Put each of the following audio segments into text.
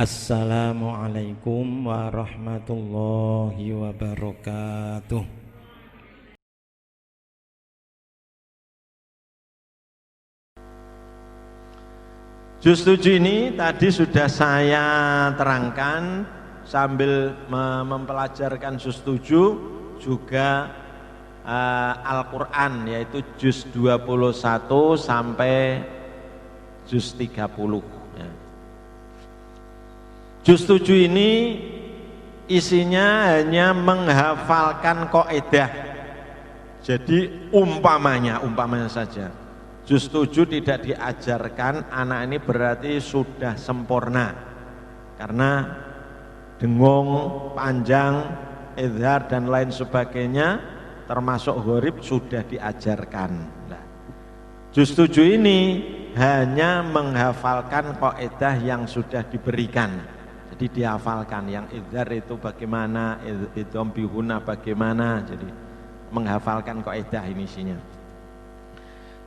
Assalamualaikum warahmatullahi wabarakatuh. Juz 7 ini tadi sudah saya terangkan sambil mempelajarkan juz 7 juga Al-Quran, yaitu juz 21 sampai juz 30. Juz 7 ini isinya hanya menghafalkan kaidah. Jadi umpamanya saja. Juz 7 tidak diajarkan, anak ini berarti sudah sempurna. Karena dengung, panjang, idhar dan lain sebagainya termasuk gharib sudah diajarkan. Nah, juz 7 ini hanya menghafalkan kaidah yang sudah diberikan. Jadi dihafalkan, yang idhar itu bagaimana, idhom bihuna bagaimana, jadi menghafalkan kaidah ini isinya.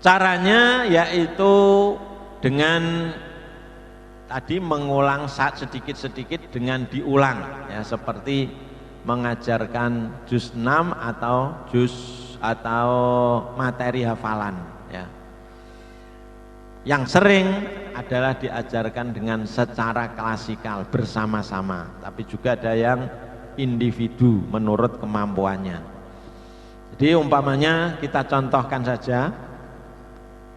Caranya yaitu dengan tadi mengulang sedikit-sedikit dengan diulang, ya, seperti mengajarkan juz 6 atau materi hafalan, ya. Yang sering adalah diajarkan dengan secara klasikal bersama-sama, tapi juga ada yang individu menurut kemampuannya. Jadi umpamanya kita contohkan saja,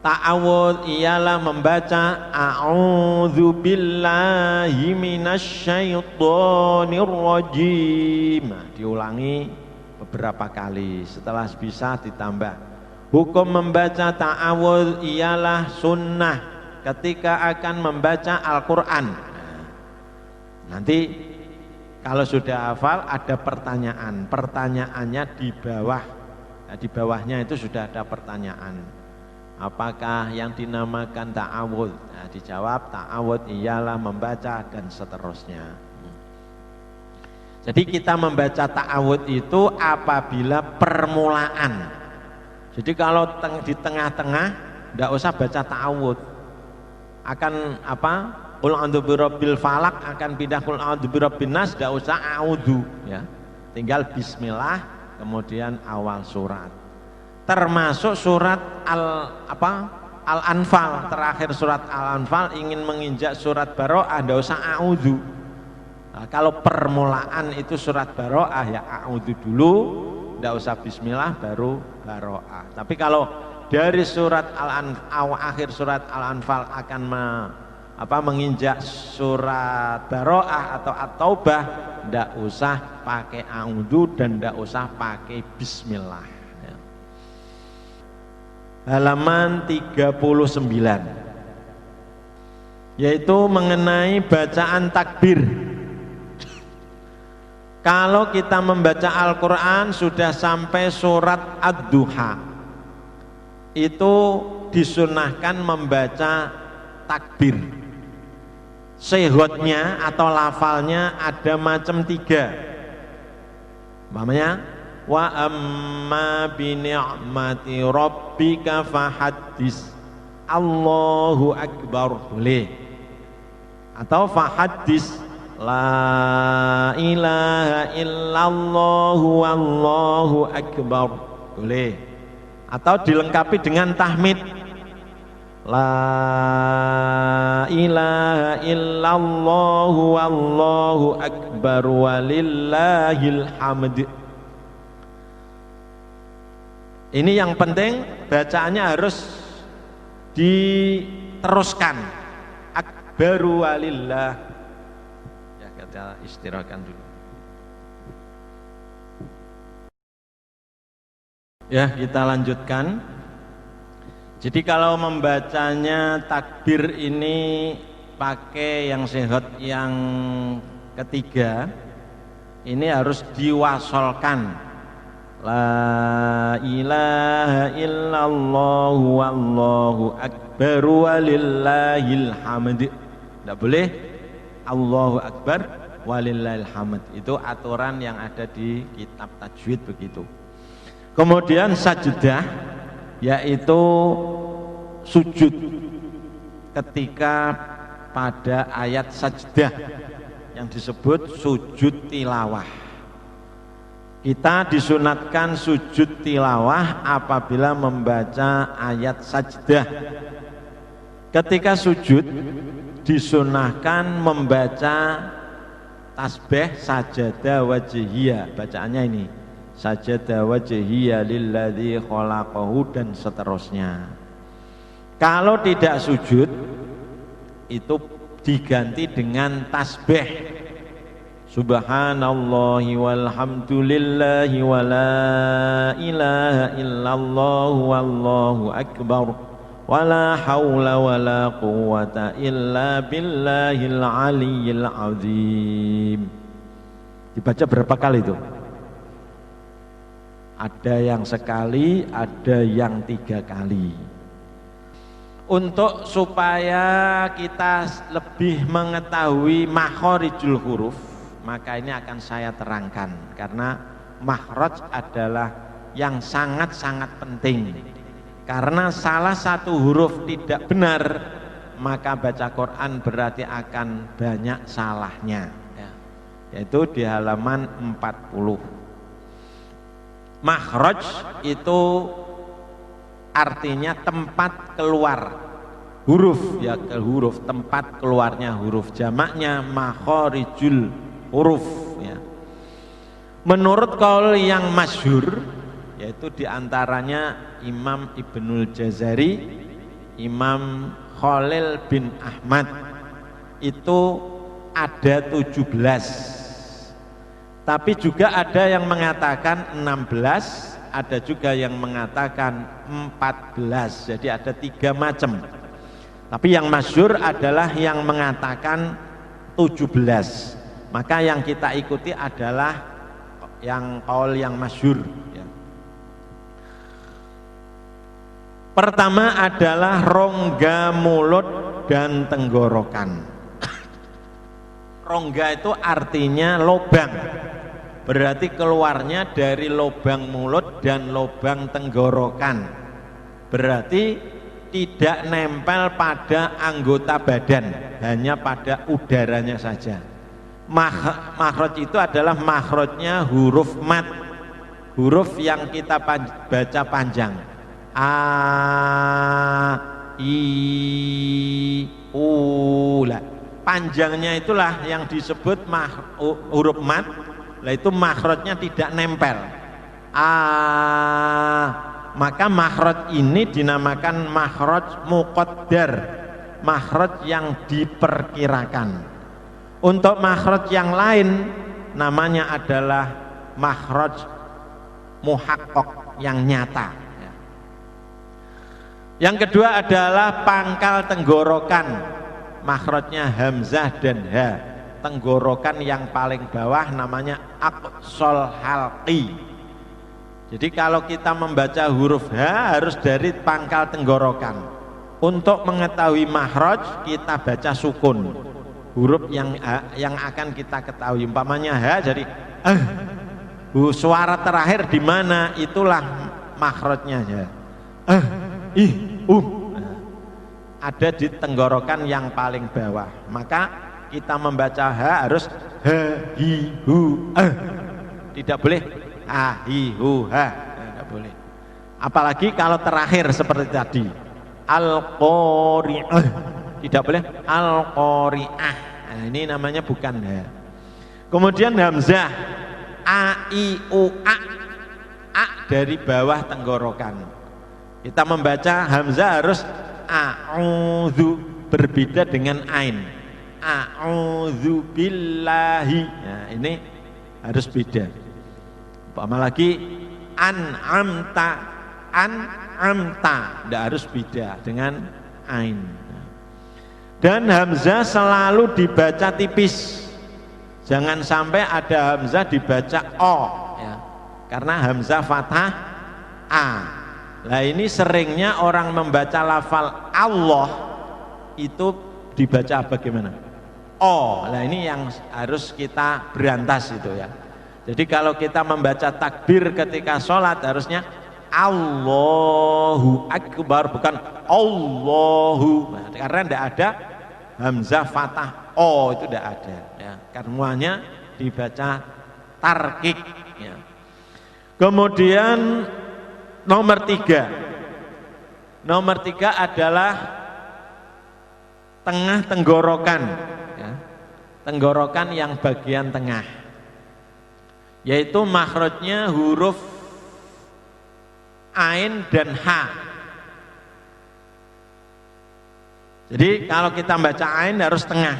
ta'awudz ialah membaca a'udzu billahi minasyaitonir rajim. Nah, diulangi beberapa kali, setelah bisa ditambah. Hukum membaca ta'awudz ialah sunnah ketika akan membaca Al-Quran. Nanti kalau sudah hafal ada pertanyaan, pertanyaannya di bawah, nah, di bawahnya itu sudah ada pertanyaan. Apakah yang dinamakan ta'awudz? Nah, dijawab ta'awudz ialah membaca dan seterusnya. Jadi kita membaca ta'awudz itu apabila permulaan. Jadi kalau di tengah-tengah tidak usah baca ta'awudz, akan apa? Qul a'udzu birabbil falaq akan pindah qul a'udzu birabbin nas, tidak usah a'udzu, ya. Tinggal bismillah kemudian awal surat. Termasuk surat Al-Anfal, terakhir surat Al-Anfal ingin menginjak surat Baro'ah tidak usah a'udzu. Nah, kalau permulaan itu surat Baro'ah ya a'udzu dulu, tidak usah bismillah baru Baro'ah. Tapi kalau dari surat akhir surat Al-Anfal akan menginjak surat Baro'ah atau At-Taubah, tidak usah pakai a'udzu dan tidak usah pakai bismillah, ya. Halaman 39 yaitu mengenai bacaan takbir. Kalau kita membaca Al-Quran sudah sampai surat Ad-Duha, itu disunahkan membaca takbir. Sehotnya atau lafalnya ada macam 3. Namanya wa amma bi ni'mati rabbika fahaddis, Allahu akbar, boleh. Atau fahaddis la ilaha illallah wallahu akbar, boleh. Atau dilengkapi dengan tahmid, la ilaha illallah wallahu akbar walillahil hamd. Ini yang penting, bacaannya harus diteruskan, akbaru walillah. Kita istirahatkan dulu. Ya, kita lanjutkan. Jadi kalau membacanya takbir ini pakai yang sehat yang ketiga, ini harus diwasolkan. La ilaha illallah wallahu akbar walillahil hamd. Tidak boleh Allahu akbar walillahil hamd. Itu aturan yang ada di kitab tajwid begitu. Kemudian sajdah, yaitu sujud ketika pada ayat sajdah. yang disebut sujud tilawah. Kita disunatkan sujud tilawah apabila membaca ayat sajdah. Ketika sujud disunahkan membaca tasbih sajada wajhiyya, bacaannya ini sajada wajhiyya lilladzi khalaqahu dan seterusnya. Kalau tidak sujud itu diganti dengan tasbih subhanallahi walhamdulillahi wala ilaha illallah wallahu akbar wala haula wala quwwata illa billahil aliyyil azim. Dibaca berapa kali itu? Ada yang sekali, ada yang 3 kali. Untuk supaya kita lebih mengetahui makhorijul huruf, maka ini akan saya terangkan, karena makhraj adalah yang sangat-sangat penting. Karena salah satu huruf tidak benar, maka baca Quran berarti akan banyak salahnya, yaitu di halaman 40. Makhraj itu artinya tempat keluar huruf, ya, ke huruf, tempat keluarnya huruf, jamaknya makhorijul huruf, ya. Menurut qaul yang masyhur, yaitu diantaranya Imam Ibnul Jazari, Imam Khalil bin Ahmad, itu ada 17. Tapi juga ada yang mengatakan 16, ada juga yang mengatakan 14. Jadi ada 3 macam. Tapi yang masyhur adalah yang mengatakan 17. Maka yang kita ikuti adalah yang qaul yang masyhur, ya. Pertama adalah rongga mulut dan tenggorokan. Rongga itu artinya lubang, berarti keluarnya dari lubang mulut dan lubang tenggorokan, berarti tidak nempel pada anggota badan, hanya pada udaranya saja. Makhraj itu adalah makhrajnya huruf mad, huruf yang kita baca panjang. A, I, U, lah. Panjangnya itulah yang disebut huruf mad. Lah itu makhrajnya tidak nempel. A, maka makhraj ini dinamakan makhraj muqaddar, makhraj yang diperkirakan. Untuk makhraj yang lain namanya adalah makhraj muhaqqaq, yang nyata. Yang kedua adalah pangkal tenggorokan, makhrajnya hamzah dan ha. Tenggorokan yang paling bawah namanya aqsal halqi. Jadi kalau kita membaca huruf H harus dari pangkal tenggorokan. Untuk mengetahui makhraj kita baca sukun. Huruf yang akan kita ketahui, umpamanya H jadi suara terakhir di mana, itulah makhrajnya ya. Ada di tenggorokan yang paling bawah. Maka kita membaca H harus H, hi, hu, tidak boleh A, hi, hu, ha, tidak boleh. Apalagi kalau terakhir seperti tadi Al-Qari'ah, tidak boleh Al-Qari'ah. Nah, ini namanya bukan H. Kemudian hamzah A, I, U, A dari bawah tenggorokan. Kita membaca hamzah harus a'udzu, berbeda dengan ain. A'udzu billahi. Nah, ini harus beda. Apalagi an'amta, tidak harus beda dengan ain. Dan hamzah selalu dibaca tipis. Jangan sampai ada hamzah dibaca o, ya. Karena hamzah fathah a. Nah ini seringnya orang membaca lafal Allah itu dibaca bagaimana? Oh, nah ini yang harus kita berantas itu ya. Jadi kalau kita membaca takbir ketika sholat harusnya Allahu Akbar, bukan Allahu. Nah, karena tidak ada hamzah fathah o itu tidak ada ya. Karena semuanya dibaca tarkik ya. Kemudian nomor 3 adalah tengah tenggorokan ya. Tenggorokan yang bagian tengah, yaitu makhrajnya huruf ain dan ha. Jadi kalau kita baca ain harus tengah,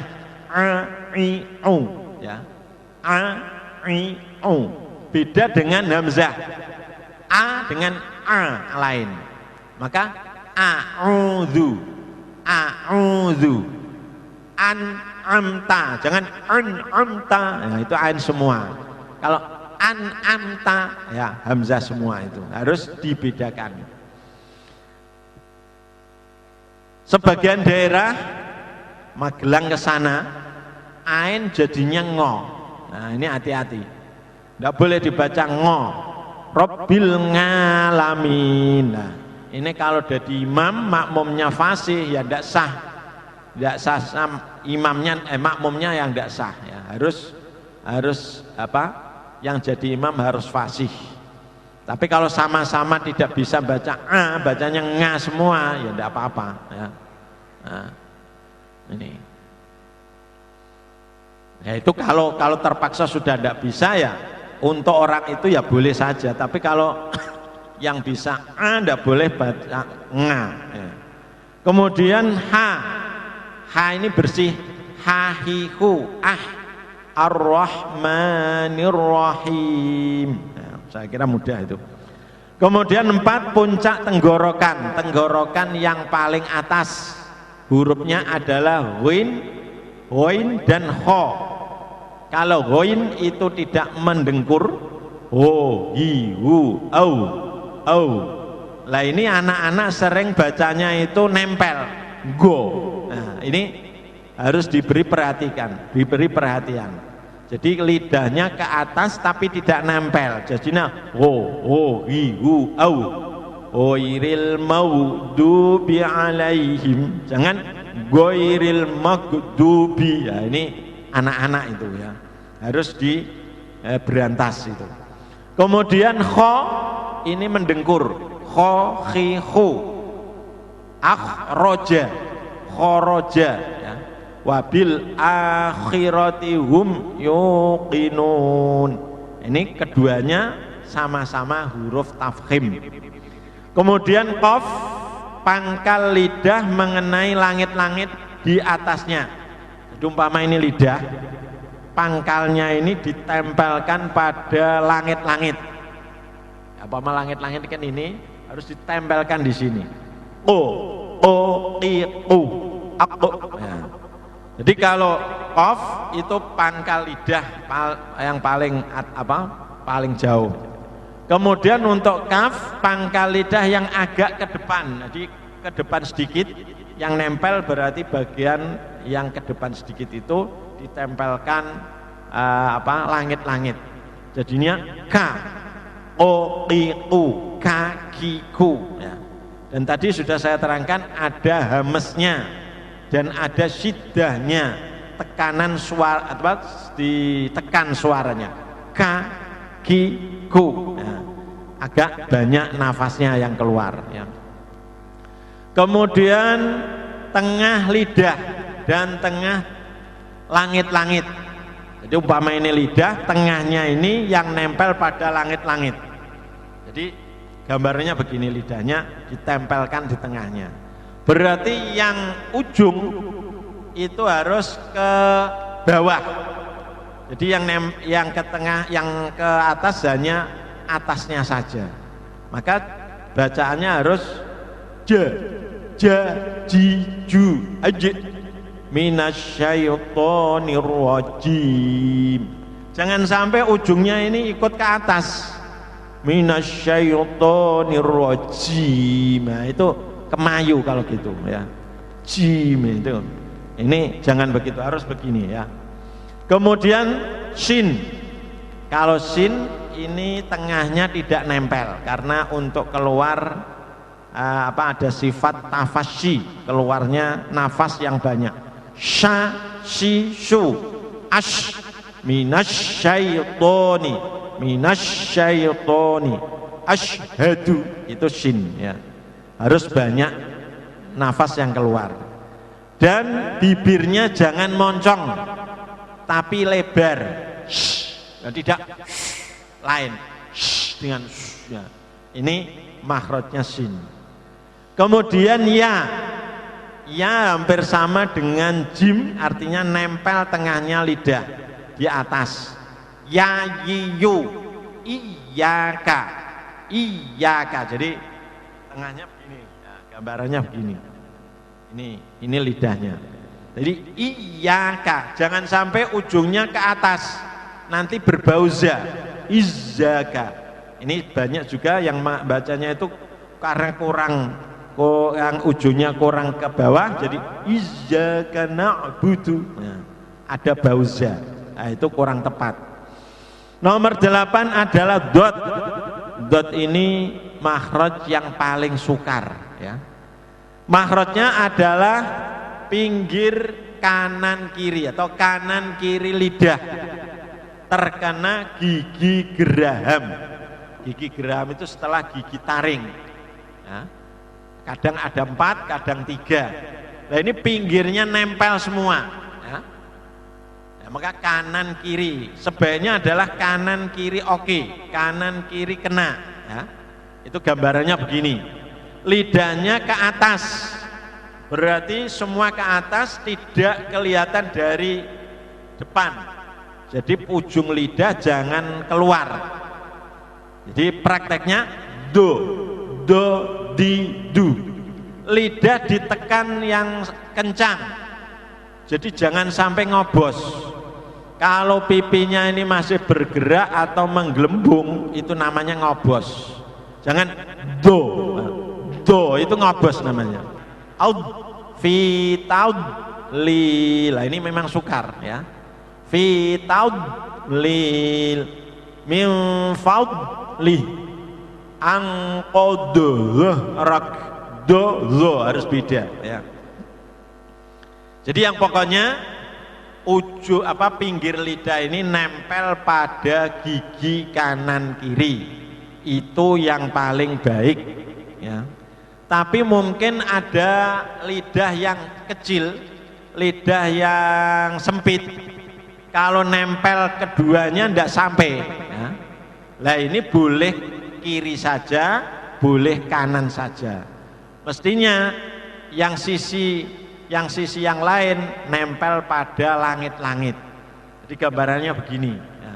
a i u ya, a i u. Beda dengan hamzah, a dengan a lain. Maka a'udzu, an'amta, jangan an'amta, ya, itu ain semua. Kalau an'amta ya hamzah semua, itu harus dibedakan. Sebagian daerah Magelang ke sana ain jadinya ngo. Nah, ini hati-hati. Tidak boleh dibaca ngo. Rabbil ngalamin. Nah, ini kalau jadi imam makmumnya fasih ya tidak sah. Tidak sah imamnya makmumnya yang tidak sah ya. Harus apa? Yang jadi imam harus fasih. Tapi kalau sama-sama tidak bisa baca a, bacanya nga semua, ya tidak apa-apa ya. Nah, ini. Ya itu kalau terpaksa sudah tidak bisa ya, untuk orang itu ya boleh saja. Tapi kalau yang bisa a tidak boleh baca nga ya. Kemudian ha ini bersih, hahihu ar-rahmanir-rahim. Nah, saya kira mudah itu. Kemudian 4, puncak tenggorokan. Tenggorokan yang paling atas hurufnya adalah ghoin dan kho. Kalau ghoin itu tidak mendengkur, ho, hi, hu, au. Lah ini anak-anak sering bacanya itu nempel, go. Nah, ini harus diberi perhatian. Jadi lidahnya ke atas tapi tidak nempel. Jadinya ho, hi, hu, au. Ghairil maghdubi alaihim. Jangan ghairil maghdubi. Ya, ini anak-anak itu ya. Harus berantas itu. Kemudian kho ini mendengkur. Kho, khi, hu. Akhroja, khoroja ya. Wabil akhirati hum yuqinun. Ini keduanya sama-sama huruf tafkhim. Kemudian qaf, pangkal lidah mengenai langit-langit di atasnya. Jadi umpama ini lidah, pangkalnya ini ditempelkan pada langit-langit. Umpama langit-langit kan ini harus ditempelkan di sini. Aku. Ya. Jadi kalau qaf itu pangkal lidah yang paling jauh. Kemudian untuk kaf, pangkal lidah yang agak ke depan. Jadi ke depan sedikit, yang nempel berarti bagian yang ke depan sedikit itu ditempelkan langit-langit. Jadinya ka, kakiku ya. Dan tadi sudah saya terangkan ada hamesnya dan ada syiddahnya, tekanan suara ditekan suaranya, kakiku ya. Agak banyak nafasnya yang keluar ya. Kemudian tengah lidah dan tengah langit-langit. Jadi umpama ini lidah, tengahnya ini yang nempel pada langit-langit. Jadi gambarnya begini, lidahnya ditempelkan di tengahnya. Berarti yang ujung itu harus ke bawah. Jadi yang ke tengah, yang ke atas hanya atasnya saja. Maka bacaannya harus ji, ju, ajid minasyaitonir rajim. Jangan sampai ujungnya ini ikut ke atas. Minasyaitonir rajim. Nah, itu kemayu kalau gitu ya. Jim itu. Ini jangan begitu, harus begini ya. Kemudian shin. Kalau shin ini tengahnya tidak nempel karena untuk keluar ada sifat tafasyi, keluarnya nafas yang banyak. sya si su ash minasyaitoni ashhadu itu shin ya. Harus banyak nafas yang keluar. Dan bibirnya jangan moncong tapi lebar. Ya, tidak lain dengan ya. Ini makhrajnya shin. Kemudian ya hampir sama dengan jim, artinya nempel tengahnya lidah di atas. Ya yu iyaka jadi tengahnya begini ya, gambarannya begini. Ini lidahnya. Jadi iyaka, jangan sampai ujungnya ke atas nanti berbau za. Izzaka. Ini banyak juga yang bacanya itu karena yang ujungnya kurang ke bawah jadi iyyaka na'budu. Nah, ada bau za. Nah, itu kurang tepat. Nomor 8 adalah dot. Dot ini makhraj yang paling sukar ya. Makhrajnya adalah pinggir kanan kiri atau kanan kiri lidah terkena gigi geraham. Gigi geraham itu setelah gigi taring ya. Kadang ada 4, kadang 3. Nah ini pinggirnya nempel semua ya. Ya, maka kanan kiri sebaiknya adalah kanan kiri oke, kanan kiri kena ya. Itu gambarannya begini. Lidahnya ke atas, berarti semua ke atas, tidak kelihatan dari depan. Jadi ujung lidah jangan keluar. Jadi prakteknya do di du. Lidah ditekan yang kencang. Jadi jangan sampai ngobos. Kalau pipinya ini masih bergerak atau menggelembung, itu namanya ngobos. Jangan do itu ngobos namanya. Aud fi taud lil. Ini memang sukar ya. Fi taud lil min faud li angqodoh rak do harus beda ya. Jadi yang pokoknya pinggir lidah ini nempel pada gigi kanan kiri. Itu yang paling baik ya. Tapi mungkin ada lidah yang kecil, lidah yang sempit. Kalau nempel keduanya tidak sampai ya. Lah ini boleh kiri saja, boleh kanan saja. Mestinya yang sisi yang lain nempel pada langit-langit. Jadi gambarannya begini ya.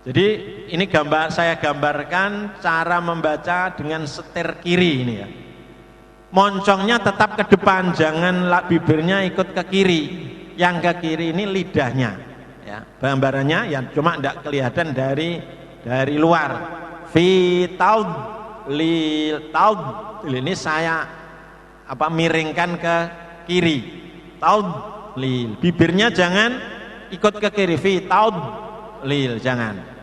Jadi ini saya gambarkan cara membaca dengan setir kiri ini ya. Moncongnya tetap ke depan, jangan bibirnya ikut ke kiri. Yang ke kiri ini lidahnya ya. Gambarannya yang cuma tidak kelihatan dari luar. Fi taud lil taud. Ini saya miringkan ke kiri. Taud lil. Bibirnya jangan ikut ke kiri. Fi taud lil, jangan.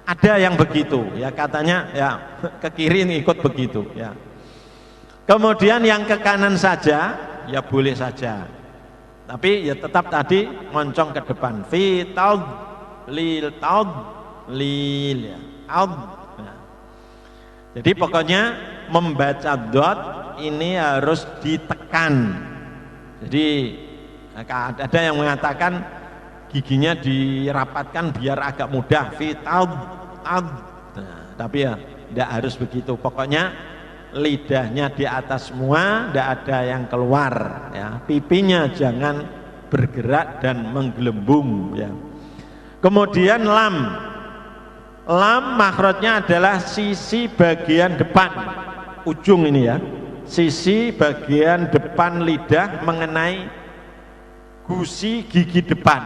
Ada yang begitu ya, katanya ya ke kiri ini ikut begitu ya. Kemudian yang ke kanan saja ya boleh saja. Tapi ya tetap tadi moncong ke depan. Fi taud lil ya. Aud. Nah. Jadi pokoknya membaca dot ini harus ditekan. Jadi ada yang mengatakan giginya dirapatkan biar agak mudah. Fi taud. Nah, tapi ya tidak harus begitu. Pokoknya lidahnya di atas semua, tidak ada yang keluar ya. Pipinya jangan bergerak dan menggelembung ya. Kemudian lam makhrajnya adalah sisi bagian depan ujung ini ya. Sisi bagian depan lidah mengenai gusi gigi depan.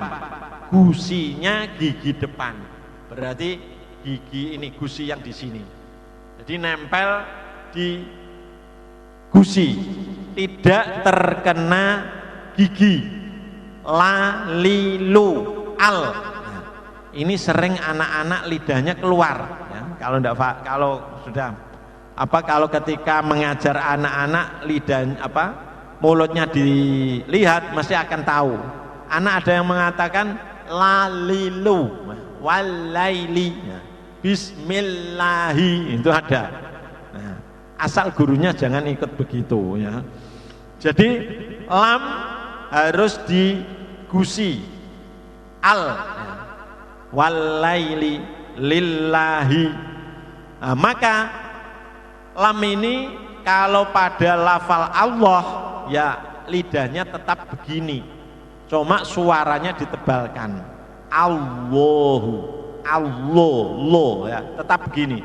Gusinya gigi depan. Berarti gigi ini gusi yang di sini. Jadi nempel di gusi, tidak terkena gigi. La li lu al. Nah, ini sering anak-anak lidahnya keluar ya. Kalau ketika mengajar anak-anak lidah mulutnya dilihat mesti akan tahu. Anak ada yang mengatakan lalilu walaili, bismillahi, itu ada. Nah, asal gurunya jangan ikut begitu ya. Jadi lam harus digusi, al walaili lillahi. Nah, maka lam ini kalau pada lafal Allah ya lidahnya tetap begini, cuma suaranya ditebalkan. Allahu, Allah, lo ya, tetap begini.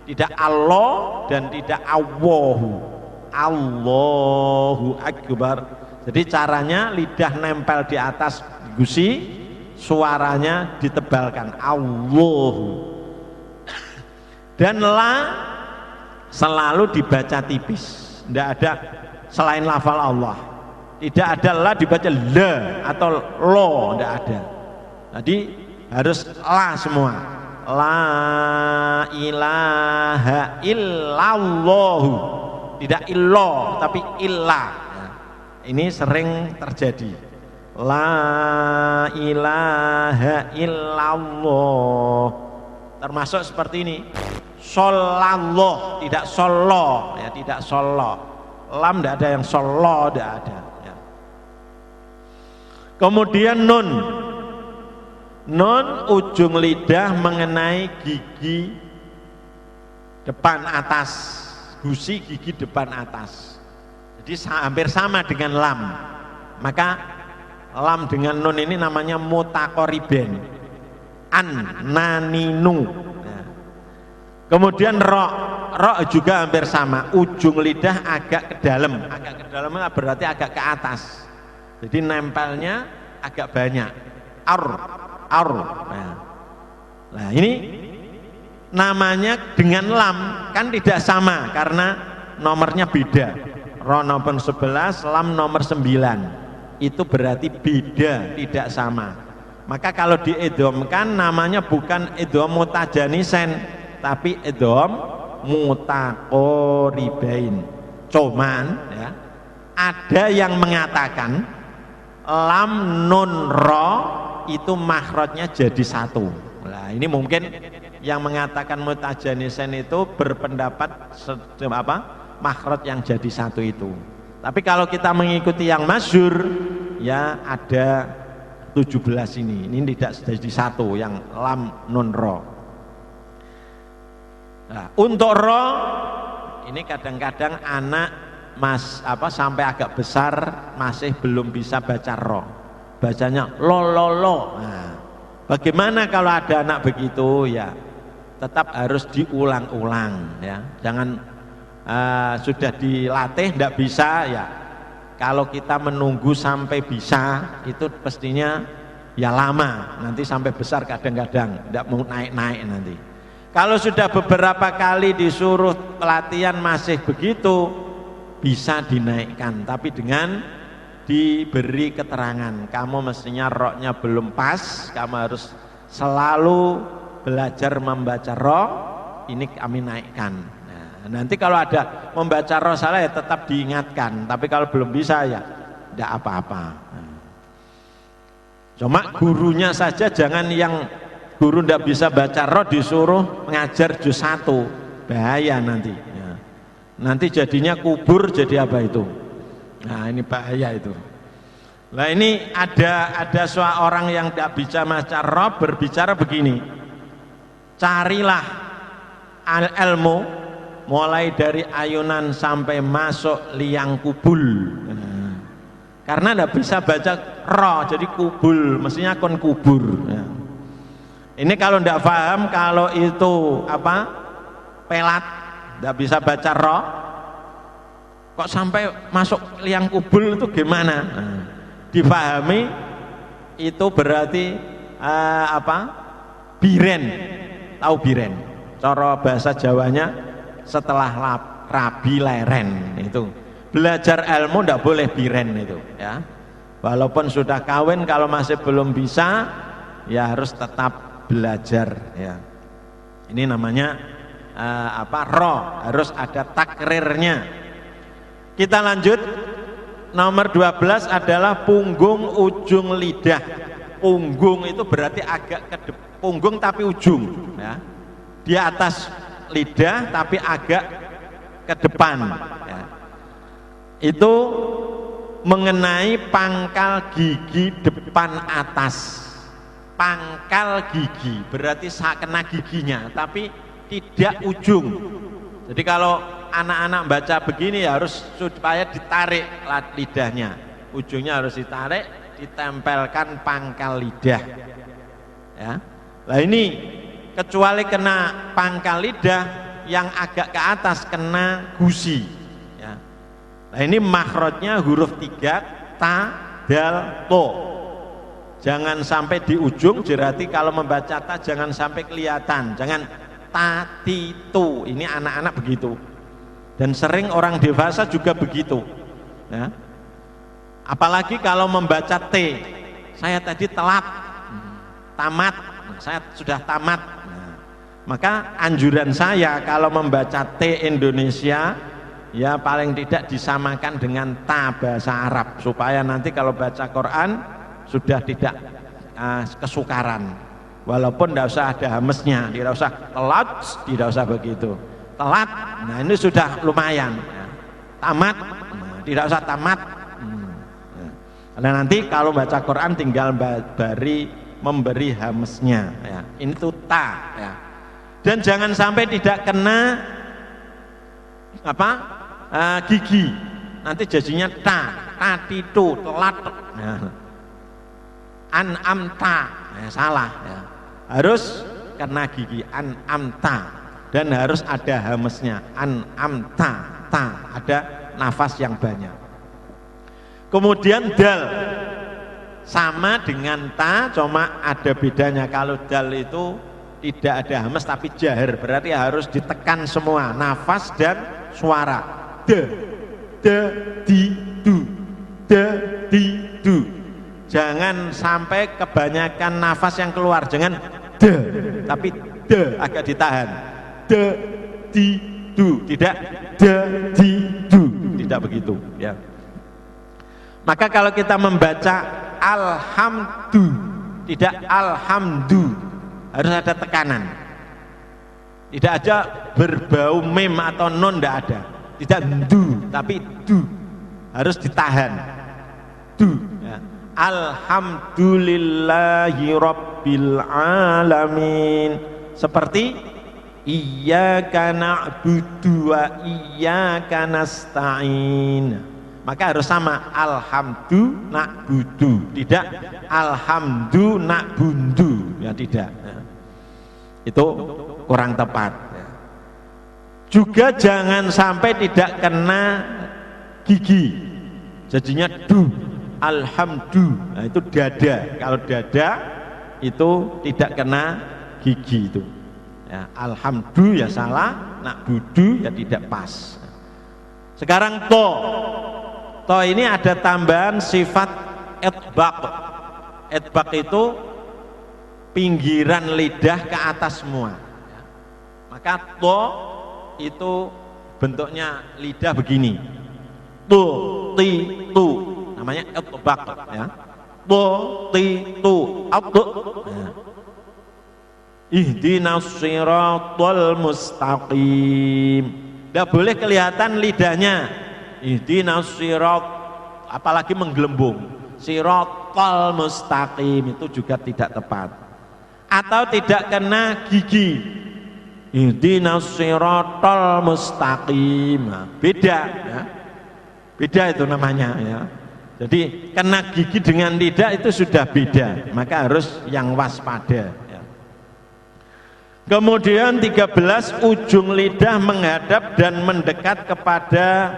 Tidak Allah dan tidak Allahu. Allahu Akbar. Jadi caranya lidah nempel di atas gusi, suaranya ditebalkan. Allahu. Dan la selalu dibaca tipis, tidak ada selain lafal Allah. Tidak ada la dibaca la atau lo, tidak ada. Jadi harus la semua. La ilaha illallahu, tidak illo tapi illa. Ini sering terjadi. La ilaha illallah, termasuk seperti ini. Sholallah, tidak solo ya, tidak solo. Lam tidak ada yang solo, tidak ada ya. Kemudian nun, nun ujung lidah mengenai gigi depan atas, gusi gigi depan atas, jadi hampir sama dengan lam. Maka lam dengan nun ini namanya mutakoriben, an naninu. Kemudian ro, ro juga hampir sama, ujung lidah agak ke dalam berarti agak ke atas, jadi nempelnya agak banyak. Ar, ar. Nah ini namanya dengan lam kan tidak sama karena nomornya beda. Ro nomor 11, lam nomor 9, itu berarti beda, tidak sama. Maka kalau diidghamkan namanya bukan idgham mutajanisen tapi idgham mutaqoribain. Cuman ya, ada yang mengatakan lam nun ro itu makhrajnya jadi satu. Nah ini mungkin yang mengatakan mutajanisen itu berpendapat makhraj yang jadi satu itu. Tapi kalau kita mengikuti yang masyhur ya ada 17 ini tidak jadi satu, yang lam nun ro. Nah, untuk ro ini kadang-kadang anak sampai agak besar masih belum bisa baca ro, bacanya lo. Nah, bagaimana kalau ada anak begitu ya? Tetap harus diulang-ulang ya. Jangan sudah dilatih tidak bisa ya. Kalau kita menunggu sampai bisa itu pastinya ya lama. Nanti sampai besar kadang-kadang tidak mau naik-naik nanti. Kalau sudah beberapa kali disuruh pelatihan masih begitu, bisa dinaikkan, tapi dengan diberi keterangan. Kamu mestinya roknya belum pas, kamu harus selalu belajar membaca rok, ini kami naikkan. Nah, nanti kalau ada membaca rok salah ya tetap diingatkan, tapi kalau belum bisa ya tidak apa-apa. Cuma gurunya saja jangan yang guru tidak bisa baca roh disuruh mengajar juz 1, bahaya nanti ya. Nanti jadinya kubur jadi apa itu. Nah ini bahaya itu. Nah ini ada seorang yang tidak bisa baca roh berbicara begini, carilah ilmu mulai dari ayunan sampai masuk liang kubul. Nah, karena tidak bisa baca roh jadi kubul, mestinya kon kubur ya. Ini kalau tidak paham, kalau itu pelat, tidak bisa baca roh, kok sampai masuk liang kubul itu gimana? Nah, dipahami itu berarti biren, tahu biren? Cara bahasa Jawanya setelah rabi leren itu. Belajar ilmu tidak boleh biren itu ya. Walaupun sudah kawin kalau masih belum bisa ya harus tetap belajar ya. Ini namanya roh, harus ada takrirnya. Kita lanjut Nomor 12 adalah punggung ujung lidah. Punggung itu berarti agak ke punggung tapi ujung, ya. Di atas lidah tapi agak ke depan, ya. Itu mengenai pangkal gigi depan atas. Pangkal gigi berarti kena giginya tapi tidak ujung. Jadi kalau anak-anak baca begini harus supaya ditarik lidahnya, ujungnya harus ditarik, ditempelkan pangkal lidah, ya. Nah ini kecuali kena pangkal lidah yang agak ke atas kena gusi, ya. Nah ini makhrajnya huruf 3 ta dal to, jangan sampai di ujung, berarti kalau membaca ta jangan sampai kelihatan, jangan ta ti tu, ini anak-anak begitu. Dan sering orang dewasa juga begitu, ya. Apalagi kalau membaca T, saya tadi telat, tamat, saya sudah tamat. Nah, maka anjuran saya kalau membaca T Indonesia, ya paling tidak disamakan dengan ta bahasa Arab, supaya nanti kalau baca Quran sudah tidak kesukaran. Walaupun tidak usah ada hamesnya, tidak usah telat, tidak usah begitu. Telat, nah ini sudah lumayan, ya. Tamat, nah, tidak usah tamat, ya. Karena nanti kalau baca Quran tinggal memberi hamesnya, ya. Ini tuh ta, ya. Dan jangan sampai tidak kena gigi, nanti jadinya ta titu, telat, ya. An-amta, ya, salah, ya. Harus kena gigi, an-amta. Dan harus ada hamesnya, an-amta, ta, ada nafas yang banyak. Kemudian dal sama dengan ta, cuma ada bedanya. Kalau dal itu tidak ada hames tapi jahar, berarti harus ditekan semua nafas dan suara. De, di, du. Jangan sampai kebanyakan nafas yang keluar, jangan de, tapi de agak ditahan. Di, du, tidak di, du, tidak begitu, ya. Maka kalau kita membaca alhamdu, tidak alhamdu, harus ada tekanan, tidak aja berbau mim atau non, tidak ada, tidak du tapi du, harus ditahan, du, ya. Alhamdulillahi rabbil alamin, seperti iyyaka na'budu wa iyyaka nasta'in. Maka harus sama, alhamdu na'budu, tidak alhamdu na'bundu, ya tidak, ya. Itu kurang tepat, ya. Juga jangan sampai tidak kena gigi, jadinya du, alhamdu, nah itu dada. Kalau dada itu tidak kena gigi itu, ya. Alhamdu ya salah, nak budu ya tidak pas. Sekarang to ini ada tambahan sifat etbaq. Etbaq itu pinggiran lidah ke atas semua, ya. Maka to itu bentuknya lidah begini, tu ti tu, namanya etbaq, ya. Tu ti tu, ya. Ihdinas siratal mustaqim. Tidak boleh kelihatan lidahnya. Ihdinas sirat, apalagi menggelembung. Siratal mustaqim itu juga tidak tepat. Atau tidak kena gigi. Ihdinas siratal mustaqim. Nah, beda, ya. Beda itu namanya, ya. Jadi kena gigi dengan lidah itu sudah beda. Maka harus yang waspada. Kemudian 13, ujung lidah menghadap dan mendekat kepada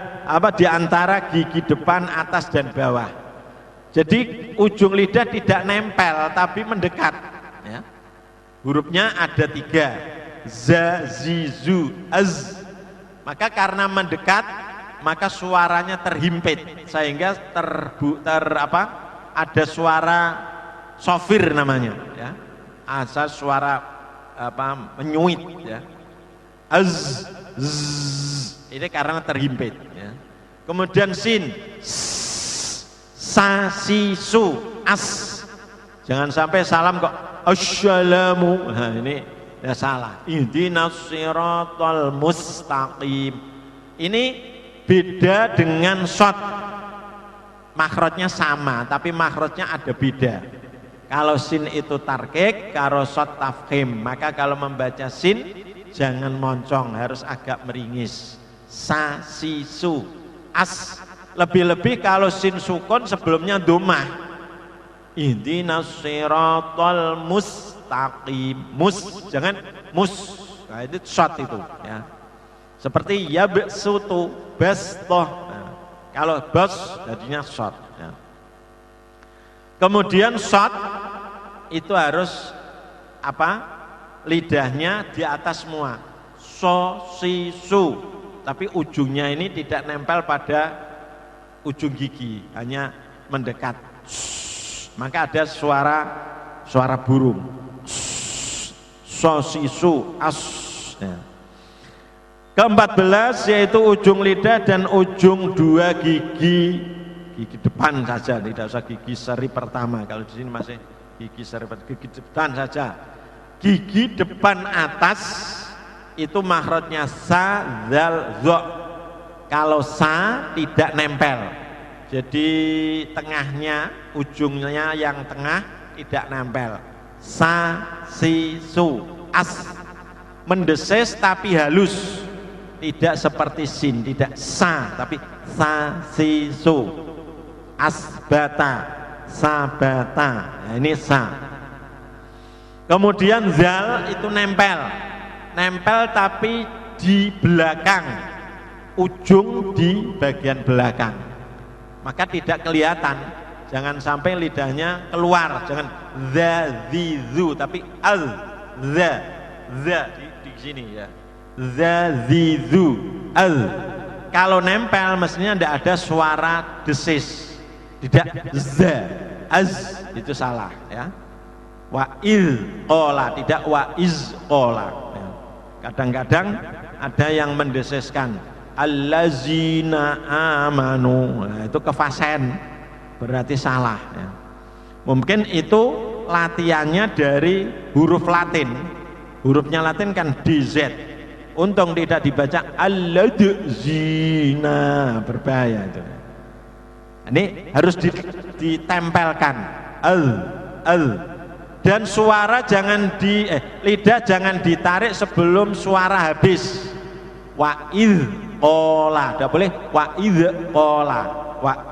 di antara gigi depan, atas dan bawah. Jadi ujung lidah tidak nempel tapi mendekat, ya. Hurufnya ada 3, za, zi, zu, az. Maka karena mendekat maka suaranya terhimpit sehingga ada suara sofir namanya, ya. Asal suara menyuit, ya. Ini karena terhimpit, ya. Kemudian sin, sa si su as. Jangan sampai salam kok assalamu. Nah, ini ya salah. Ihdinas siratal mustaqim. Ini beda dengan shot. Makhrajnya sama, tapi makhrajnya ada beda. Kalau sin itu tarkik, kalau shot tafkhim. Maka kalau membaca sin jangan moncong, harus agak meringis. Sa si su as. Lebih-lebih kalau sin sukun sebelumnya domah. Ihdinas siratal mustaqim. Jangan mus. Nah, itu shot itu ya. Seperti yabsutu bastoh. Nah, kalau bas jadinya shot ya. Kemudian shot itu harus apa? Lidahnya di atas semua. So si su. Tapi ujungnya ini tidak nempel pada ujung gigi, hanya mendekat. Maka ada suara burung. So si su as. Ya. Ke-14 yaitu ujung lidah dan ujung dua gigi depan saja, tidak usah gigi seri pertama. Kalau di sini masih gigi seri pertama, gigi depan saja. Gigi depan atas itu makhrajnya sa, zal, zo. Kalau sa tidak nempel, jadi tengahnya, ujungnya yang tengah tidak nempel. Sa, si, su, as. Mendesis tapi halus. Tidak seperti sin, tidak sa, tapi sa, si, su. Asbata, sabata. Nah, ini sa. Kemudian zal itu nempel tapi di belakang, ujung di bagian belakang. Maka tidak kelihatan. Jangan sampai lidahnya keluar. Jangan za, zi, zu, tapi al, za di sini ya. Za, zi, zu, al. Kalau nempel mestinya tidak ada suara desis, tidak za, az, itu salah ya. Wa iz qola, tidak wa iz qola ya. Kadang-kadang ada yang mendesiskan allazina amanu, nah, itu kefasen, berarti salah ya. Mungkin itu latihannya dari huruf Latin. Hurufnya Latin kan DZ. Untung tidak dibaca alladzina, berbahaya itu. Ini harus ditempelkan al. Dan suara jangan lidah jangan ditarik sebelum suara habis. Wa iz qola, tidak boleh wa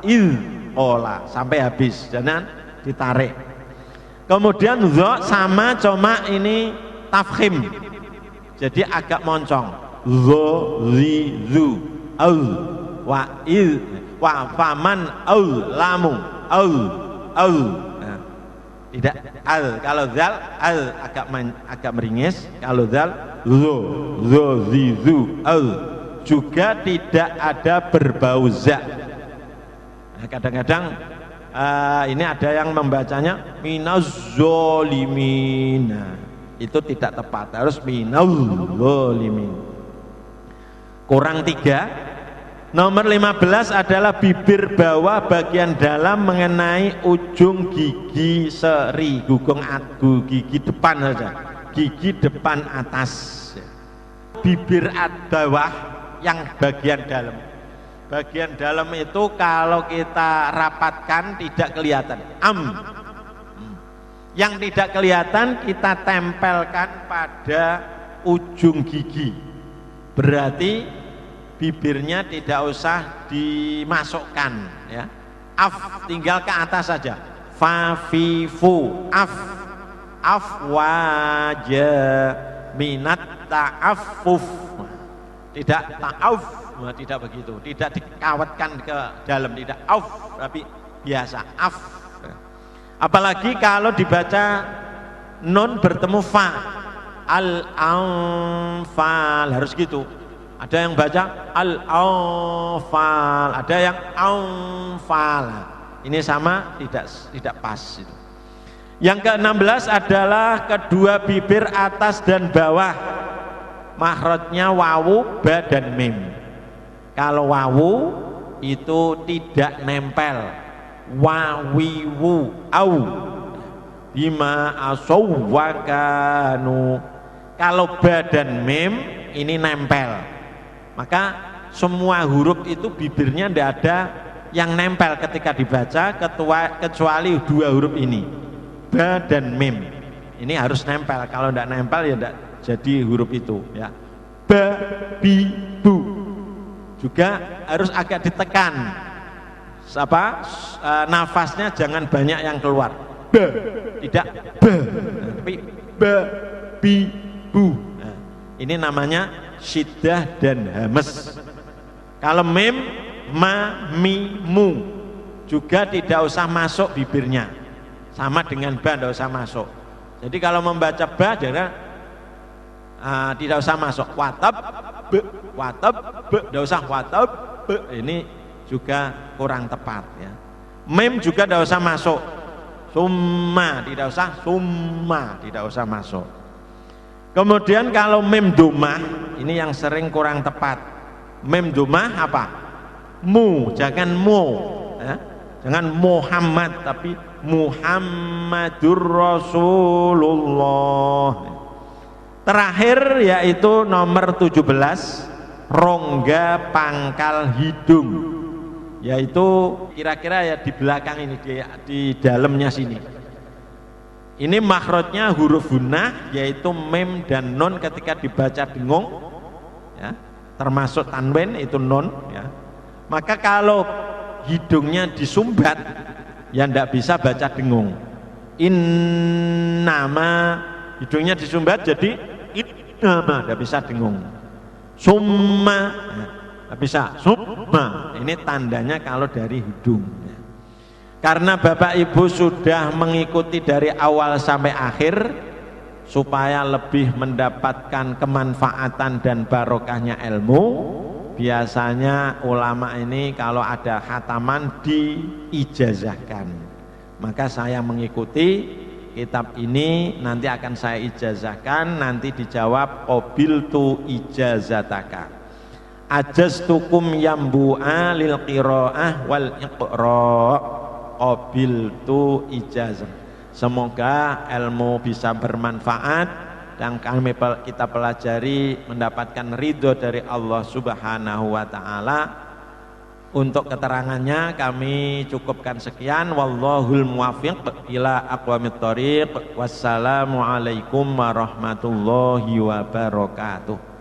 iz qola sampai habis, jangan ditarik. Kemudian zo sama, cuma ini tafkhim, jadi agak moncong. Zo, zi, zu, al, wa iz, wa faman, al, lamu, al. Nah, tidak al. Kalau zal, al agak meringis. Kalau zal, zo, zi, zu, al. Juga tidak ada berbau za. Nah, kadang-kadang ini ada yang membacanya minazzolimin. Itu tidak tepat, harus minazzolimin. Kurang 3. Nomor 15 adalah bibir bawah bagian dalam mengenai ujung gigi seri, gigi depan saja, gigi depan atas. Bibir bawah yang bagian dalam. Bagian dalam itu kalau kita rapatkan tidak kelihatan. Yang tidak kelihatan kita tempelkan pada ujung gigi. Berarti bibirnya tidak usah dimasukkan ya. Af tinggal ke atas saja. Fa, fi, fu, af waja minat ta'affuf. Tidak ta'aff, tidak begitu. Tidak dikawatkan ke dalam, tidak auf, tapi biasa af. Apalagi kalau dibaca nun bertemu fa, al-anfal, harus gitu. Ada yang baca al-anfal, ada yang anfal. Ini sama, tidak pas itu. Yang ke-16 adalah kedua bibir atas dan bawah. Makhrajnya wawu, ba dan mim. Kalau wawu itu tidak nempel. wawiwu au bima asawwakanu. Kalau ba dan mim ini nempel, maka semua huruf itu bibirnya tidak ada yang nempel ketika dibaca kecuali dua huruf ini, ba dan mim. Ini harus nempel, kalau tidak nempel ya tidak jadi huruf itu ya. Ba, bi, bu juga harus agak ditekan, nafasnya jangan banyak yang keluar, ba, tidak ba, tapi ba, bi, bu. Nah, ini namanya syiddah dan hamas. Kalau mim, ma, mi, mu juga tidak usah masuk bibirnya, sama dengan ba, tidak usah masuk. Jadi kalau membaca ba jangan tidak usah masuk watab be, tidak usah watab be, ini juga kurang tepat ya. Mim juga tidak usah masuk, summa tidak usah masuk. Kemudian kalau mim domah ini yang sering kurang tepat. Mim domah apa? Mu, jangan mu ya. Jangan Muhammad tapi Muhammadur Rasulullah. Terakhir yaitu nomor 17, rongga pangkal hidung, yaitu kira-kira ya di belakang ini, di dalamnya sini. Ini makhrajnya huruf gunnah, yaitu mim dan nun ketika dibaca dengung ya, termasuk tanwin itu nun ya. Maka kalau hidungnya disumbat ya tidak bisa baca dengung. Innama, hidungnya disumbat jadi innama, tidak bisa dengung. Summa, tidak bisa summa. Ini tandanya kalau dari hidung. Karena Bapak Ibu sudah mengikuti dari awal sampai akhir, supaya lebih mendapatkan kemanfaatan dan barokahnya ilmu, biasanya ulama ini kalau ada khataman diijazahkan. Maka saya mengikuti kitab ini, nanti akan saya ijazahkan, nanti dijawab qabiltu ijazataka, ajaztukum yambu'a lil qiraah wal iqra', qabiltu ijazah. Semoga ilmu bisa bermanfaat dan kita pelajari mendapatkan ridho dari Allah Subhanahu wa ta'ala. Untuk keterangannya kami cukupkan sekian. Wallahul muwaffiq ila aqwamit thoriq. Wassalamualaikum warahmatullahi wabarakatuh.